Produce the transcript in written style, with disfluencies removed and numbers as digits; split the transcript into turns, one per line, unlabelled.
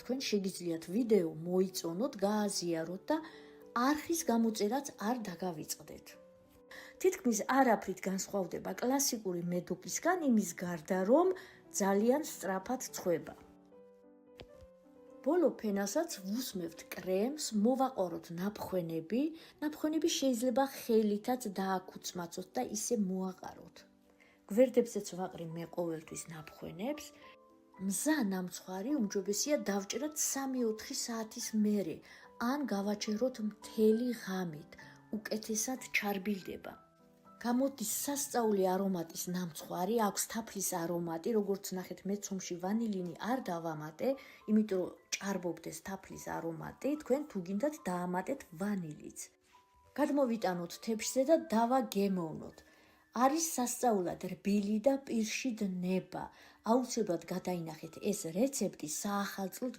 თქვენ შეგიძლიათ ვიდეო მოიწონოთ, გააზიაროთ და არხის გამოწერაც არ დაგავიწყდეთ. თითქმის არაფრით განსხვავდება კლასიკური მედუქისგან იმის გარდა, რომ ძალიან სწრაფად ცხვება. ბოლო ფენასაც ვუსმევთ კრემს, მოვაყოროთ ნაფხვენები. ნაფხვენები შეიძლება ხელითაც დააკუცმაცოთ და ისე მოაყაროთ. გვერდებზეც ვაყრი მე ყოველთვის ნაფხვენებს. მზა ნამცხვარი უმჯობესია დავჭრათ 3-4 საათის მერე, ან გავაჩეროთ მთელი ღამით, უკეთესად ჩარბილდება. გამოდის სასწაული არომატის ნამცხვარი, აქვს თაფლის არომატი, როგორც ნახეთ მე ცომში ვანილინი არ დავამატე, იმიტომ რომ ჭარბობდეს თაფლის არომატი, თქვენ თუ გინდათ დაამატეთ ვანილიც. გადმოვიტანოთ თეფშზე და დავაგემოვნოთ. არის სასწაულად რბილი და პირში დნება. აუცილებლად გადაინახეთ ეს რეცეპტი საახალწლოდ